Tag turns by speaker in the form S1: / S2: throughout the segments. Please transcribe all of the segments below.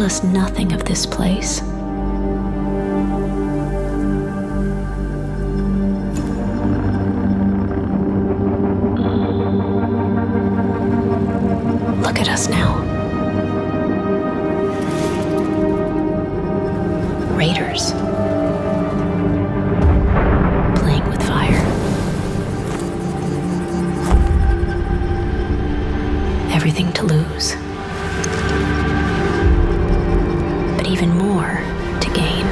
S1: us nothing of this place. Look at us now. Raiders. Playing with fire. Everything to lose. But even more to gain.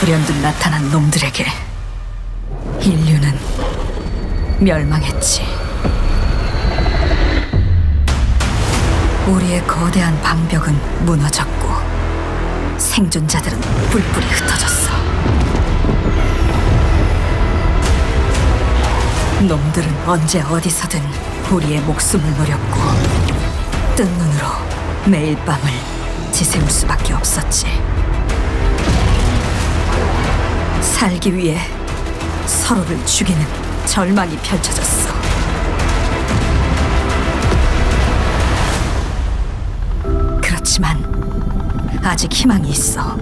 S2: 불현듯 나타난 놈들에게 인류는 멸망했지. 우리의 거대한 방벽은 무너졌고 생존자들은 뿔뿔이 흩어졌어. 놈들은 언제 어디서든 우리의 목숨을 노렸고 뜬 눈으로 매일 밤을 지새울 수밖에 없었지. 살기 위해 서로를 죽이는 절망이 펼쳐졌어. 그렇지만 아직 희망이 있어.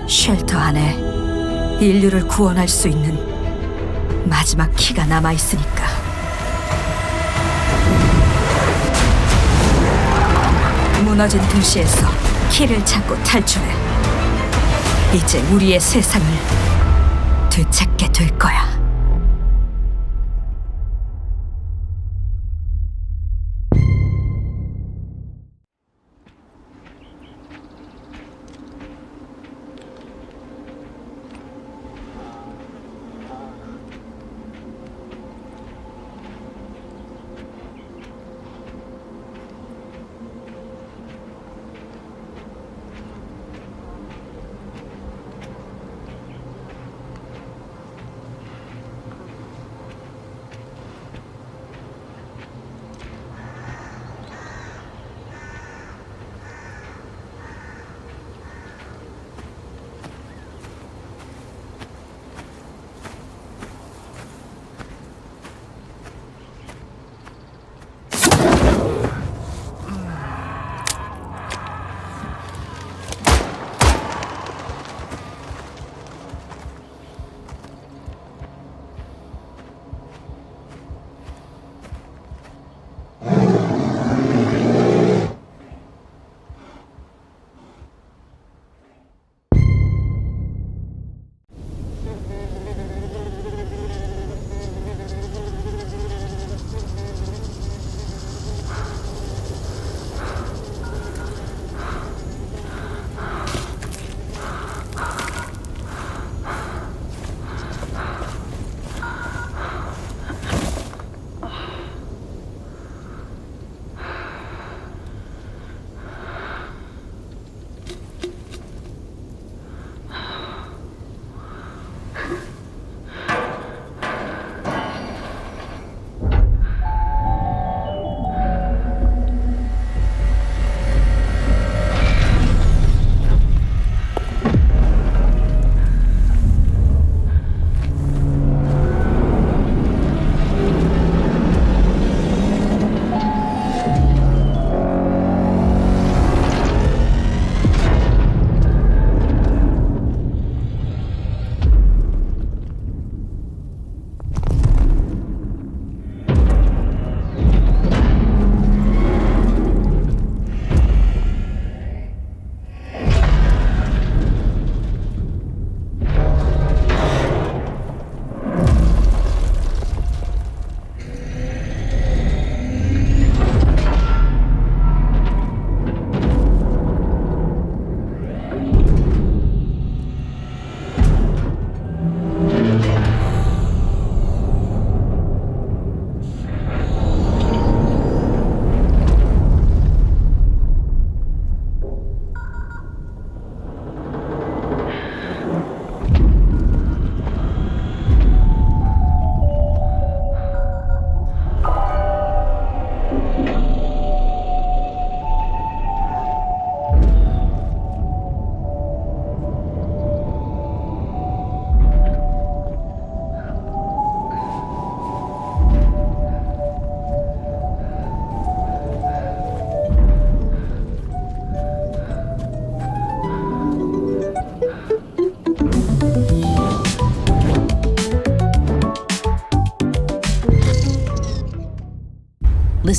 S2: 쉘터 안에 인류를 구원할 수 있는 마지막 키가 남아있으니까. 무너진 도시에서 키를 찾고 탈출해. 이제 우리의 세상을 되찾게 될 거야.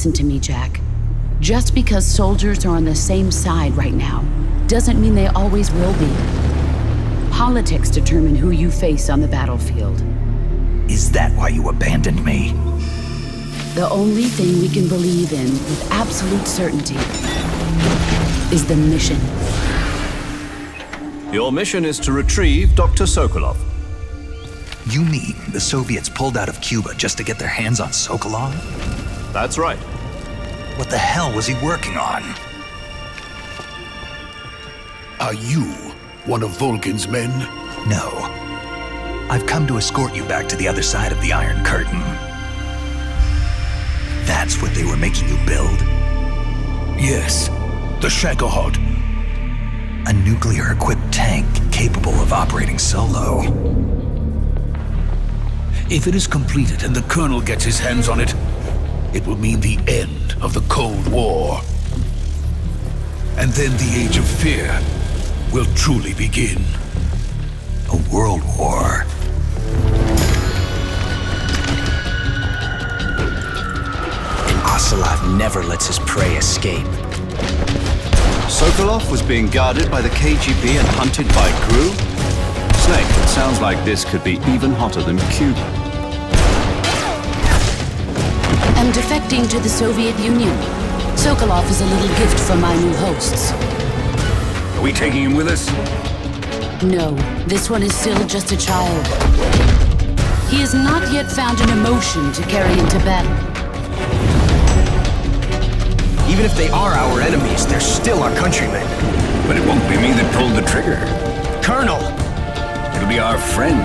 S3: Listen to me, Jack. Just because soldiers are on the same side right now doesn't mean they always will be. Politics determine who you face on the battlefield.
S4: Is that why you abandoned me?
S3: The only thing we can believe in with absolute certainty is the mission.
S5: Your mission is to retrieve Dr. Sokolov.
S4: You mean the Soviets pulled out of Cuba just to get their hands on Sokolov?
S5: That's right.
S4: What the hell was he working on?
S6: Are you one of Vulcan's men?
S4: No. I've come to escort you back to the other side of the Iron Curtain. That's what they were making you build?
S6: Yes, the Shagohod.
S4: A nuclear-equipped tank capable of operating solo.
S6: If it is completed and the Colonel gets his hands on it, it will mean the end of the Cold War. And then the Age of Fear will truly begin.
S4: A world war.
S7: And Ocelot never lets his prey escape.
S5: Sokolov was being guarded by the KGB and hunted by Gru? Snake, it sounds like this could be even hotter than Cuba.
S3: I'm defecting to the Soviet Union. Sokolov is a little gift from my new hosts.
S6: Are we taking him with us?
S3: No, this one is still just a child. He has not yet found an emotion to carry into battle.
S7: Even if they are our enemies, they're still our countrymen.
S6: But it won't be me that pulled the trigger.
S7: Colonel!
S6: It'll be our friend,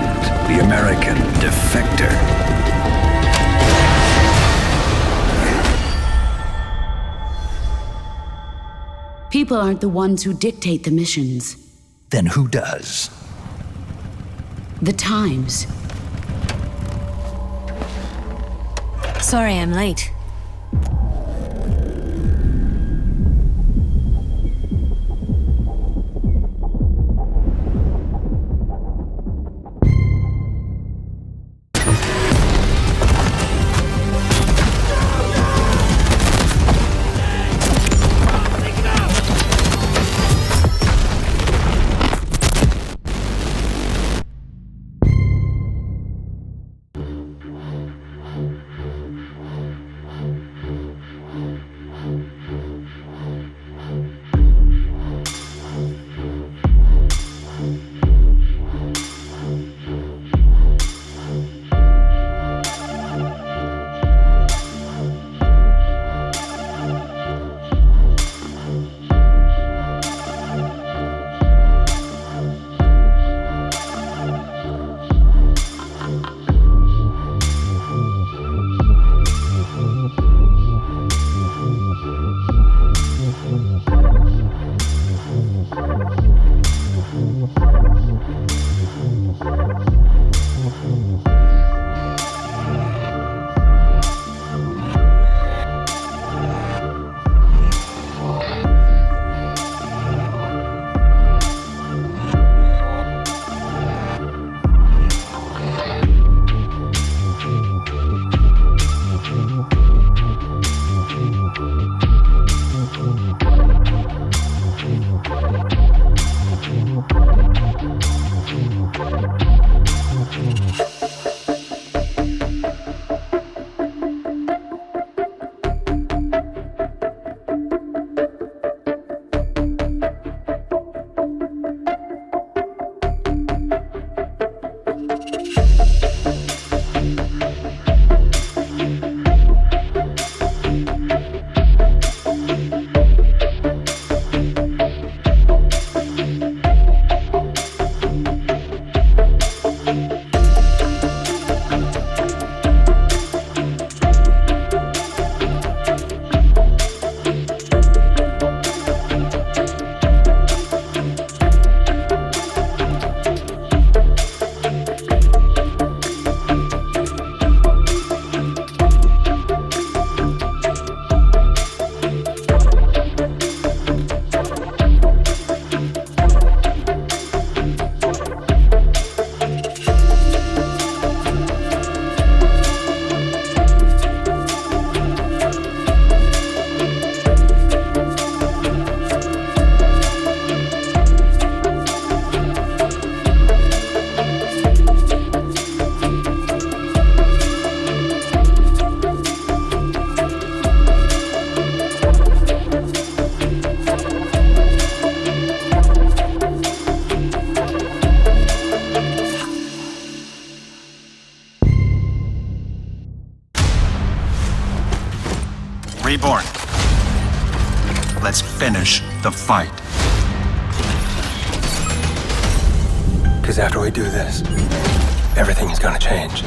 S6: the American defector.
S3: People aren't the ones who dictate the missions.
S4: Then who does?
S3: The times.
S2: Sorry I'm late.
S8: the fight.
S9: Because after we do this, everything is gonna change.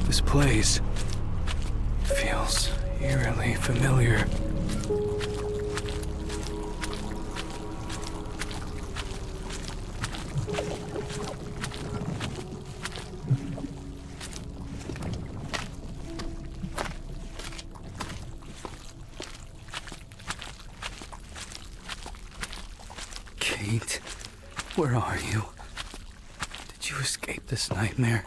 S10: This place feels eerily familiar. Kate, where are you? Did you escape this nightmare?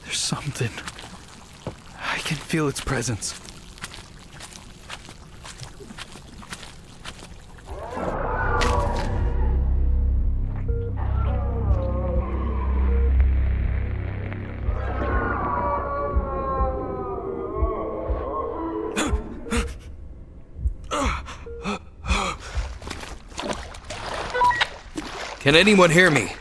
S10: There's something. I can feel its presence. Can anyone hear me?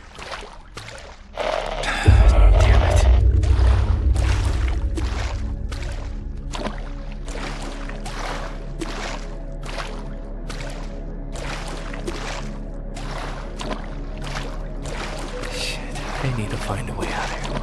S10: I need to find a way out of here.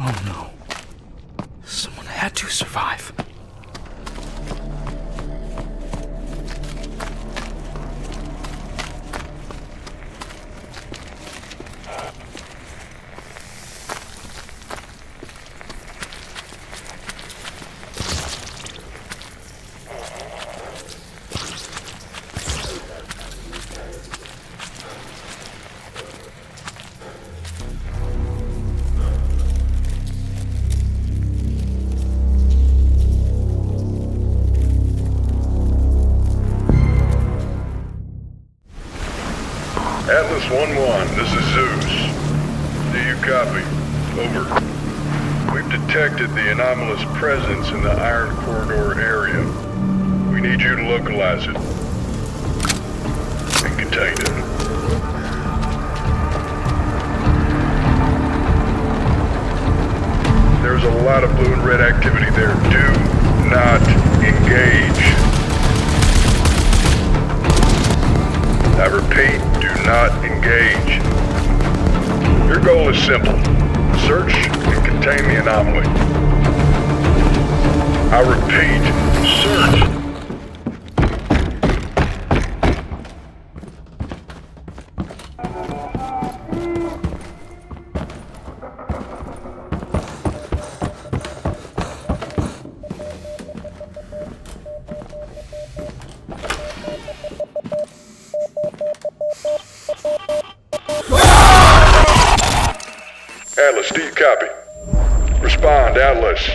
S10: Oh no. Someone had to survive.
S8: Atlas 1-1, this is Zeus. Do you copy? Over. We've detected the anomalous presence in the Iron Corridor area. We need you to localize it and contain it. There's a lot of blue and red activity there. Do not engage. I repeat, do not engage. Your goal is simple. Search and contain the anomaly. I repeat, search. Atlas, do you copy? Respond, Atlas.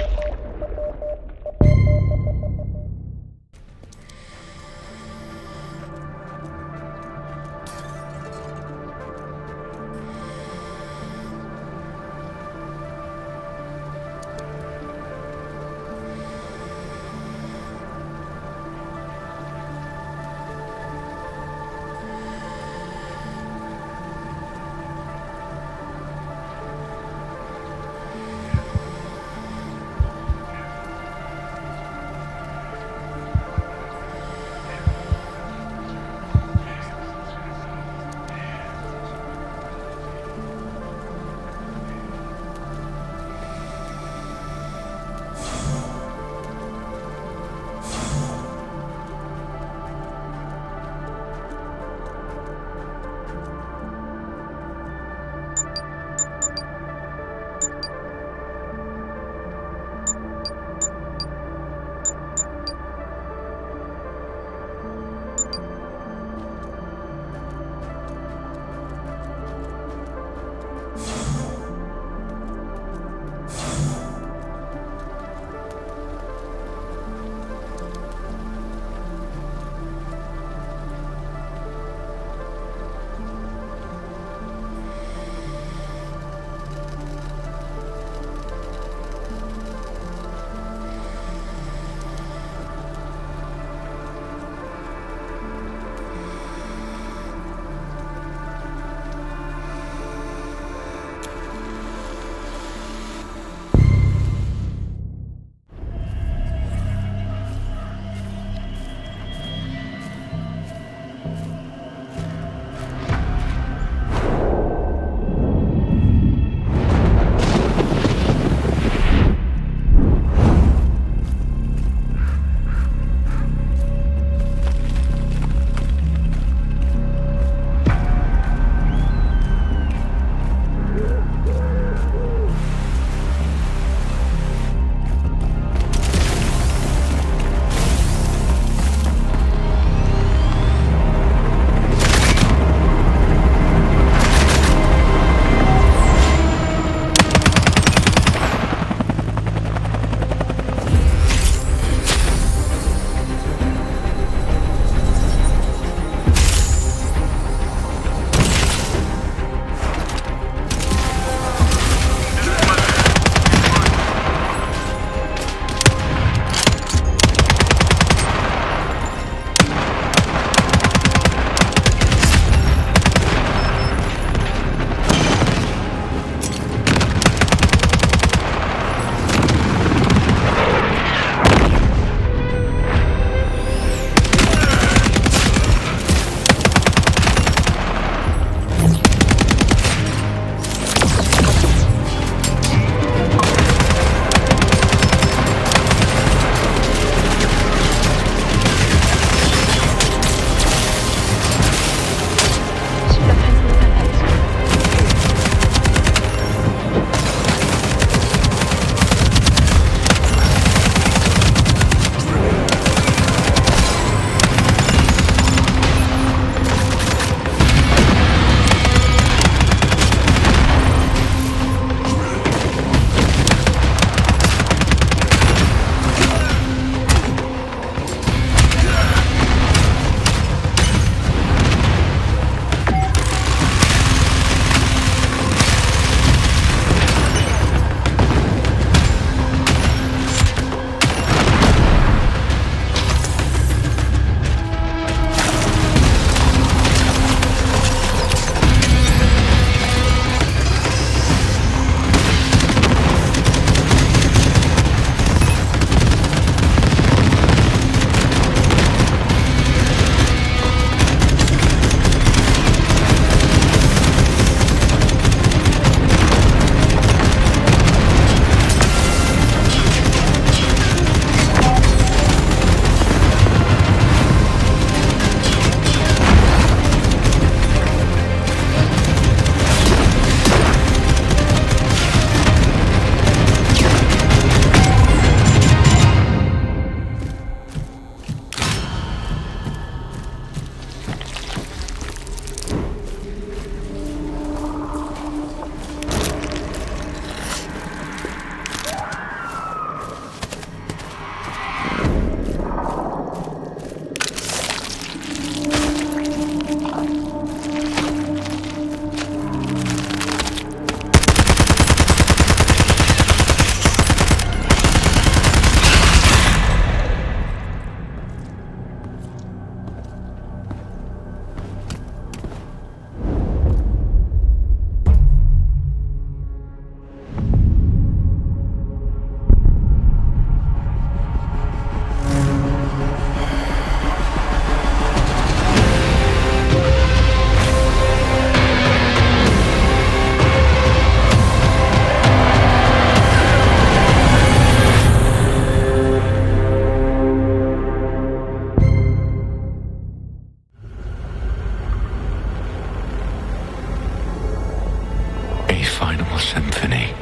S11: symphony,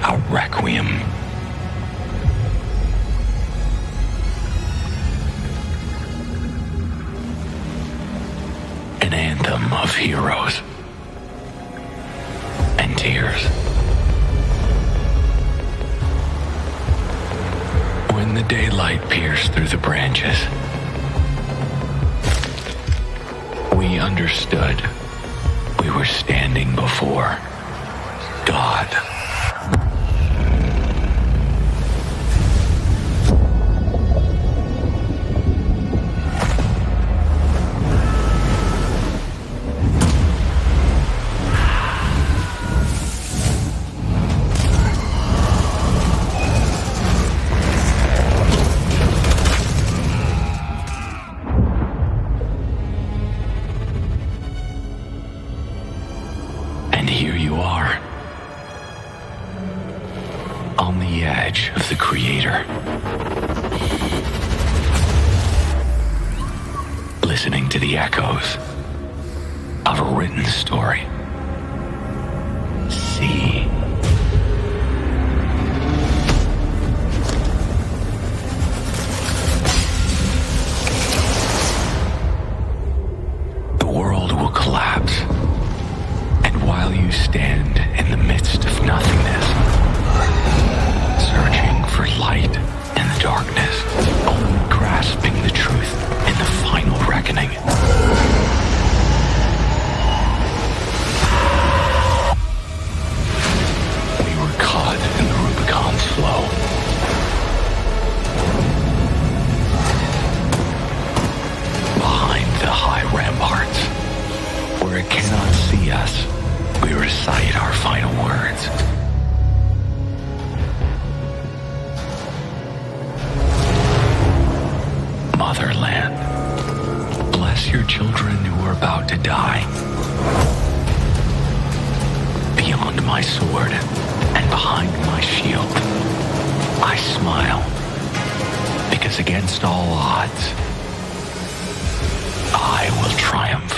S11: a requiem. An anthem of heroes and tears. When the daylight pierced through the branches, we understood we were standing before God. Of the Creator, listening to the echoes of a written story. See. The world will collapse, and while you stand in the midst of nothingness, searching for light in the darkness, only grasping the truth in the final reckoning. We were caught in the Rubicon's flow. Behind the high ramparts, where it cannot see us, we recite our final words. Motherland, bless your children who are about to die. Beyond my sword and behind my shield, I smile, because against all odds, I will triumph.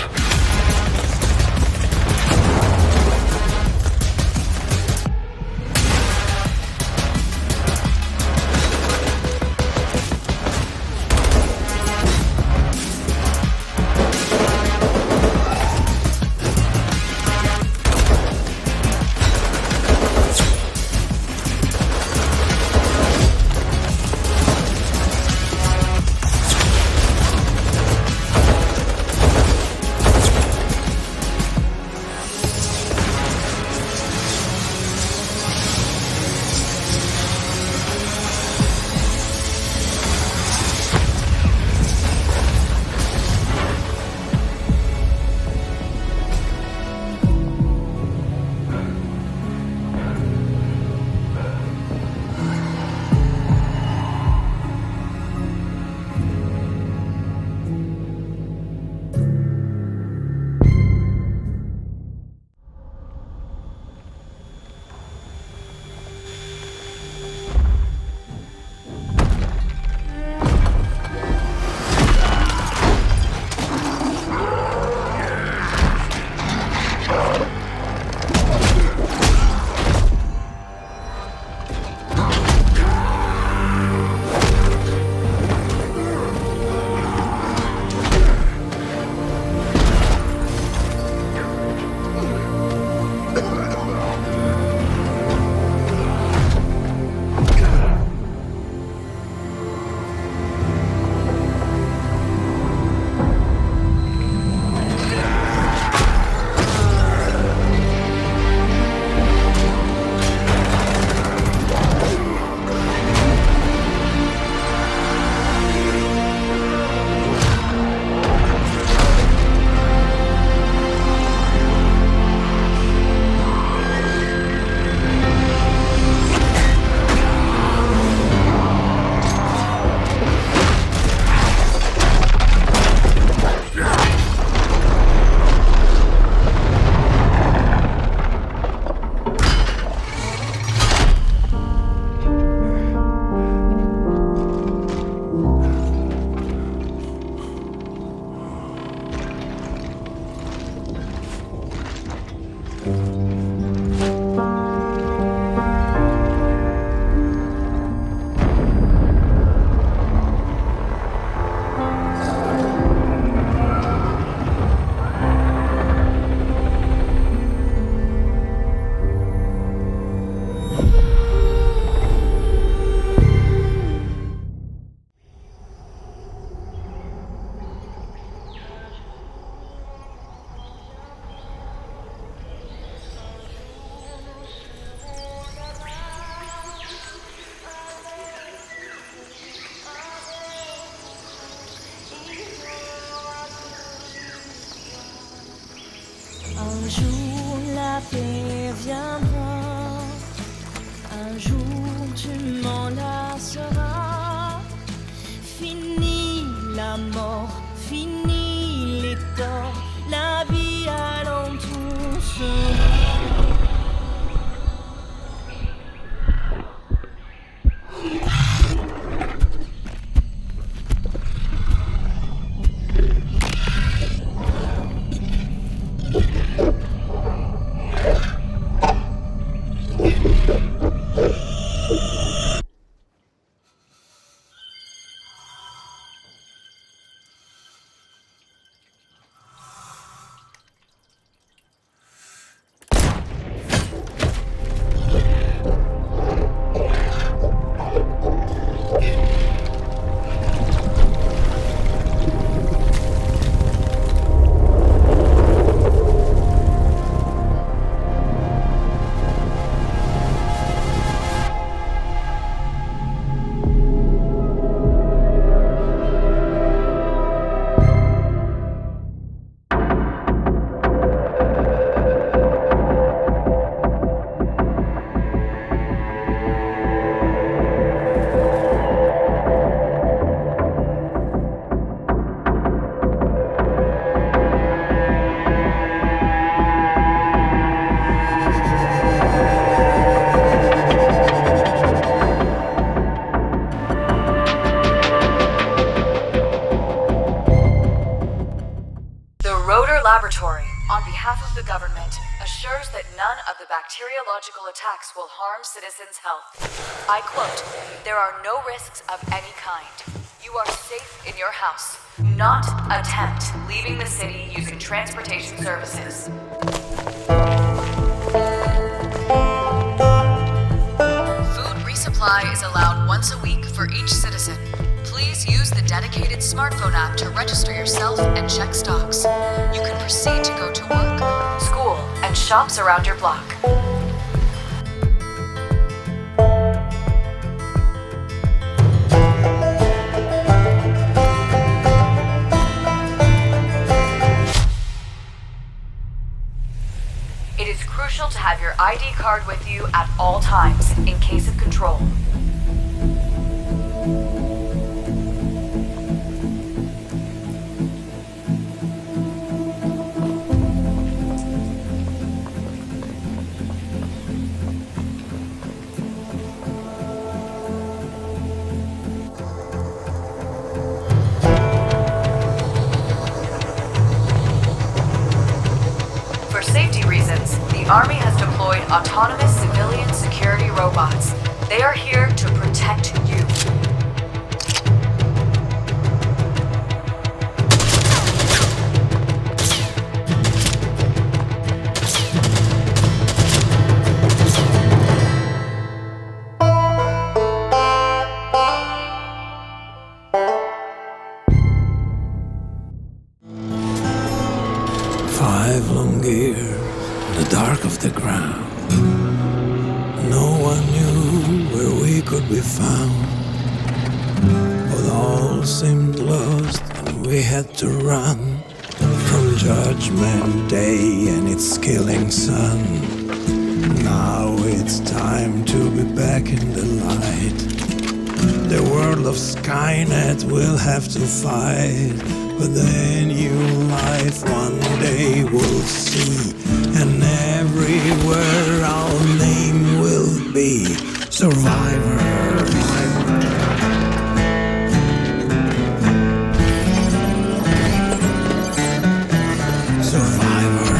S12: Un jour la paix viendra, un jour tu m'en lasseras. Fini la mort, fini les torts, la vie alentour sera.
S2: Bacteriological attacks will harm citizens' health. I quote, "There are no risks of any kind. You are safe in your house. Not attempt leaving the city using transportation services." Food resupply is allowed once a week for each citizen. Please use the dedicated smartphone app to register yourself and check stocks. You can proceed to go to work, school, and shops around your block. It is crucial to have your ID card with you at all times in case of control. The Army has deployed autonomous civilian security robots. They are here to protect you.
S13: Dark of the ground. No one knew where we could be found, but all seemed lost and we had to run from Judgment Day and its killing sun. Now it's time to be back in the light. The world of Skynet will have to fight, but the new life one day we'll see. And everywhere our name will be survivors. Survivors.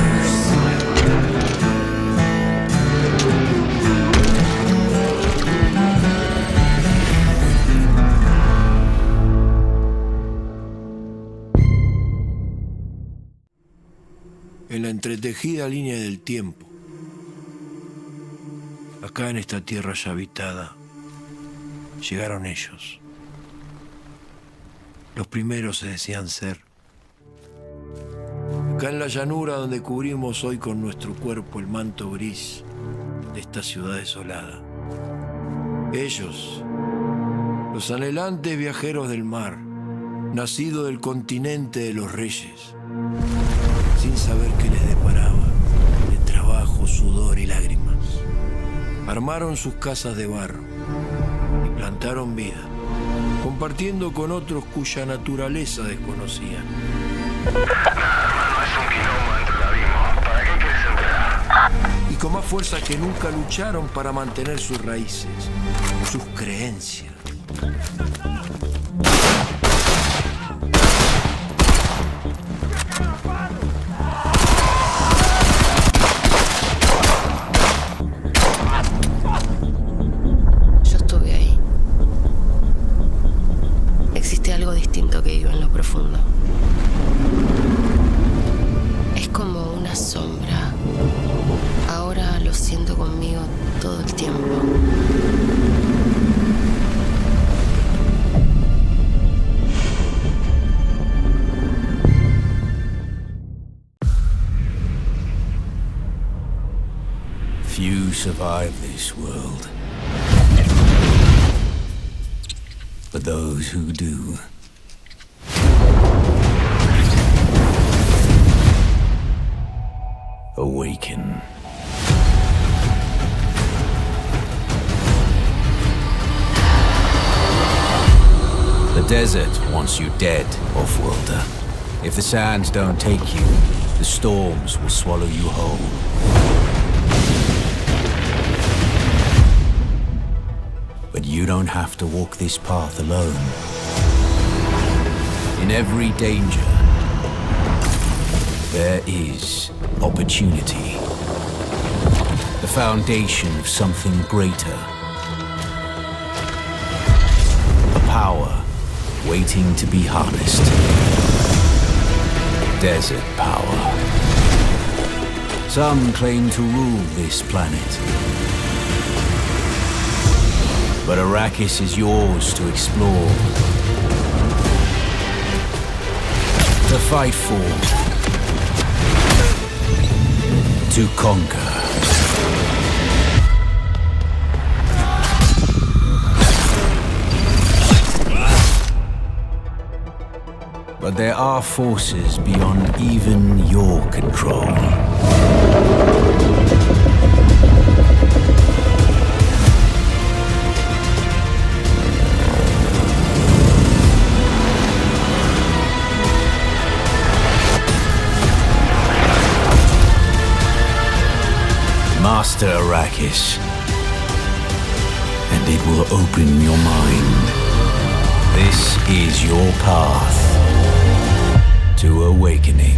S14: En la entretejida línea del tiempo, acá en esta tierra ya habitada, llegaron ellos. Los primeros se decían ser. Acá en la llanura donde cubrimos hoy con nuestro cuerpo el manto gris de esta ciudad desolada. Ellos, los anhelantes viajeros del mar, nacidos del continente de los reyes, sin saber qué les deparaba. sudor y lágrimas. Armaron sus casas de barro y plantaron vida, compartiendo con otros cuya naturaleza desconocían. Y con más fuerza que nunca lucharon para mantener sus raíces, sus creencias.
S15: Yo estuve ahí. Existe algo distinto que vive en lo profundo. Es como una sombra. Ahora lo siento conmigo todo el tiempo.
S7: Few survive this world. But those who do awaken. The desert wants you dead, off-worlder. If the sands don't take you, the storms will swallow you whole. But you don't have to walk this path alone. In every danger, there is opportunity. The foundation of something greater. A power waiting to be harnessed. Desert power. Some claim to rule this planet. But Arrakis is yours to explore. To fight for. To conquer. But there are forces beyond even your control. Master Arrakis, and it will open your mind. This is your path to awakening.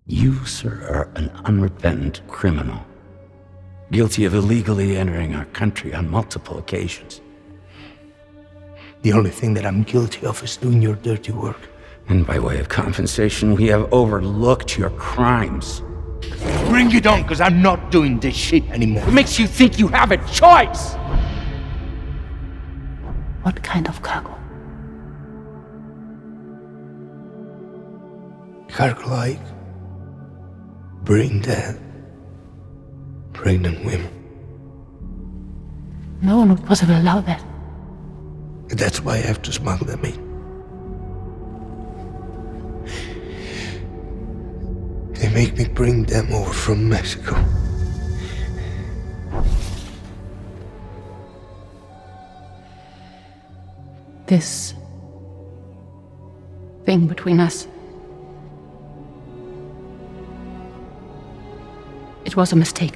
S16: You, sir, are an unrepentant criminal, guilty of illegally entering our country on multiple occasions.
S17: The only thing that I'm guilty of is doing your dirty work.
S16: And by way of compensation, we have overlooked your crimes.
S17: Bring it on, because I'm not doing this shit anymore.
S16: What makes you think you have a choice?
S1: What kind of cargo?
S17: Cargo like brain dead, pregnant women.
S1: No one would possibly allow that.
S17: That's why I have to smuggle them in. They make me bring them over from Mexico.
S1: This thing between us. It was a mistake.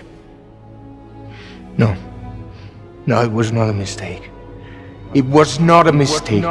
S17: No. No, it was not a mistake. It was not a mistake.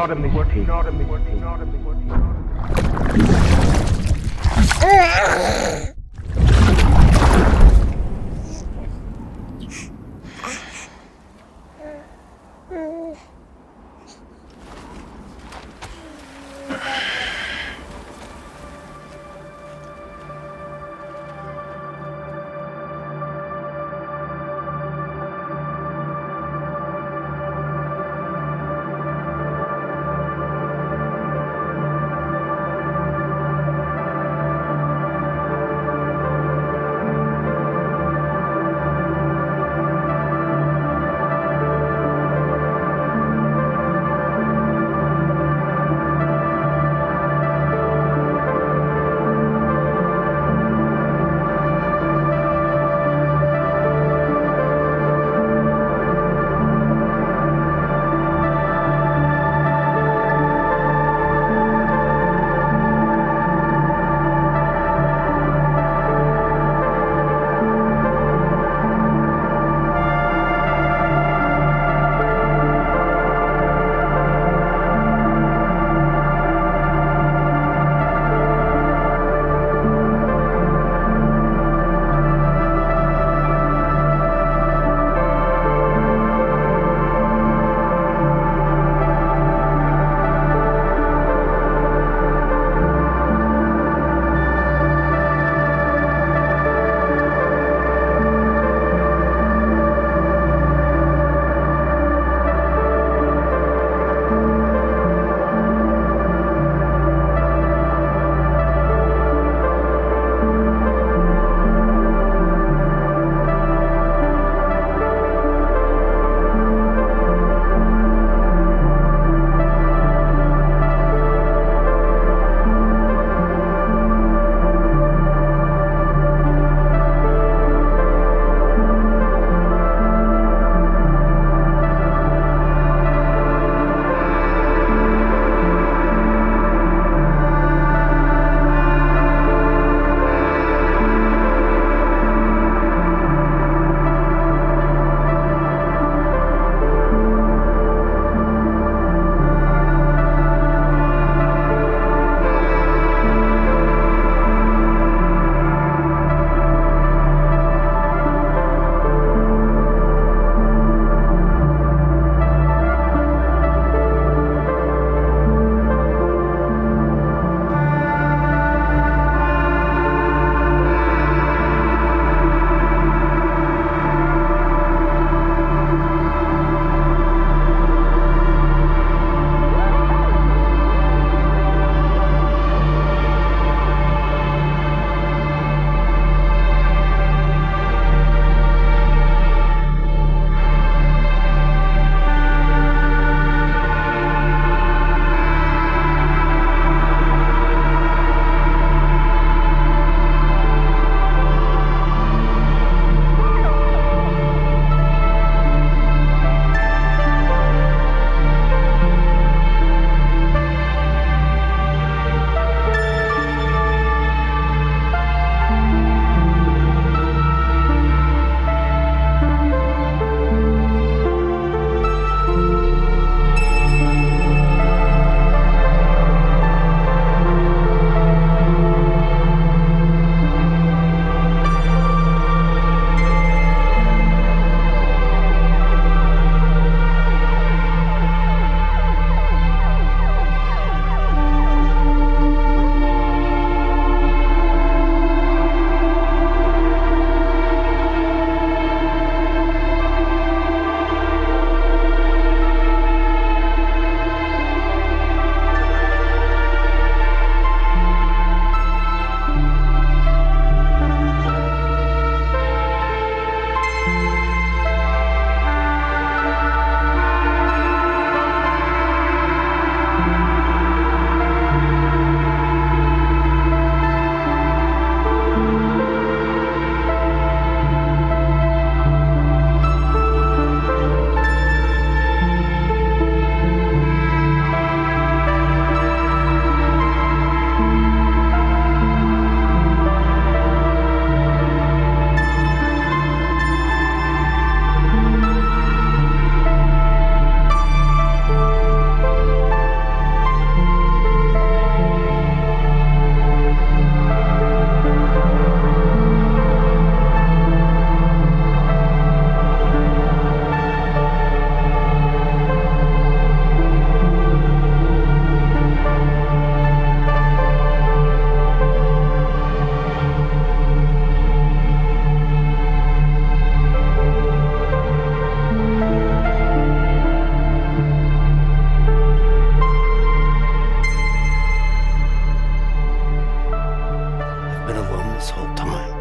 S10: this whole time.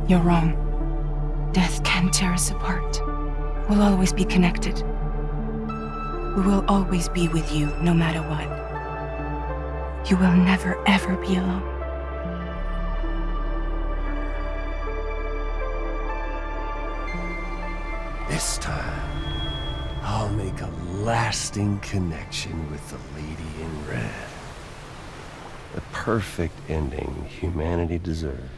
S18: You're wrong. Death can tear us apart. We'll always be connected. We will always be with you, no matter what. You will never, ever be alone.
S19: This time, I'll make a lasting connection with the Lady in Red. The perfect ending humanity deserves.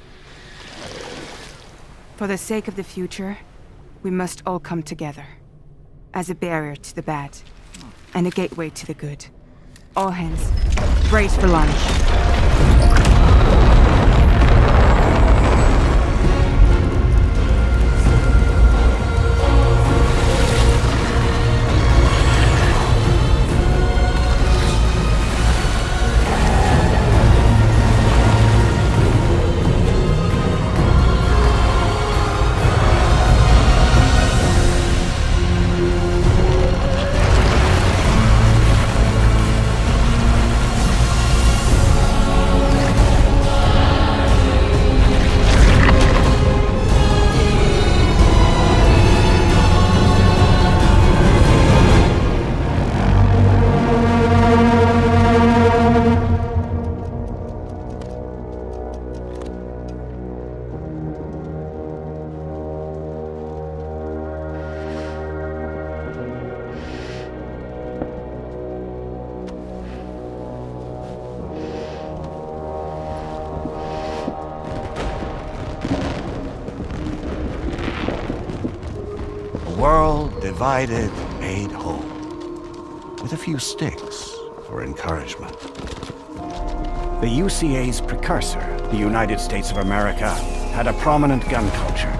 S18: For the sake of the future, we must all come together. As a barrier to the bad, and a gateway to the good. All hands, brace for launch.
S5: Divided, made whole. With a few sticks for encouragement.
S20: The UCA's precursor, the United States of America, had a prominent gun culture.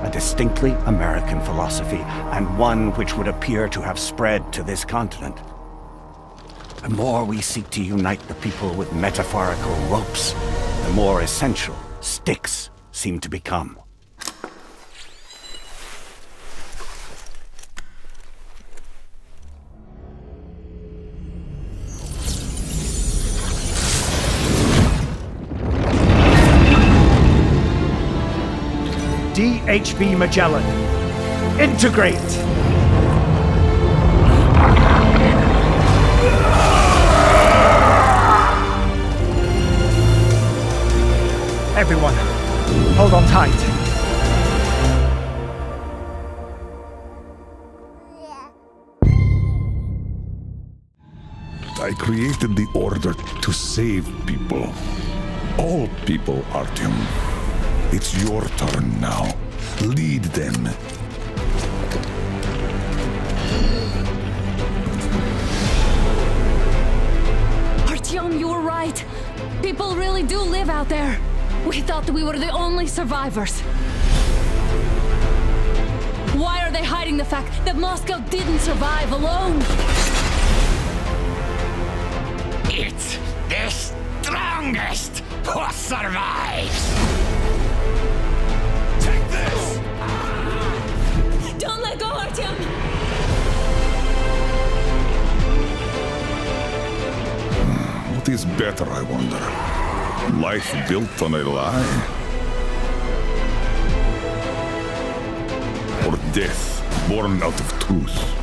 S20: A distinctly American philosophy, and one which would appear to have spread to this continent. The more we seek to unite the people with metaphorical ropes, the more essential sticks seem to become.
S17: DHB Magellan. Integrate! Everyone, hold on tight.
S6: I created the Order to save people. All people, Artyom. It's your turn now. Lead them.
S21: Artyom, you were right. People really do live out there. We thought we were the only survivors. Why are they hiding the fact that Moscow didn't survive alone?
S22: It's the strongest who survives! Take this!
S21: Don't let go, Artyom!
S6: What is better, I wonder? Life built on a lie? Or death born out of truth?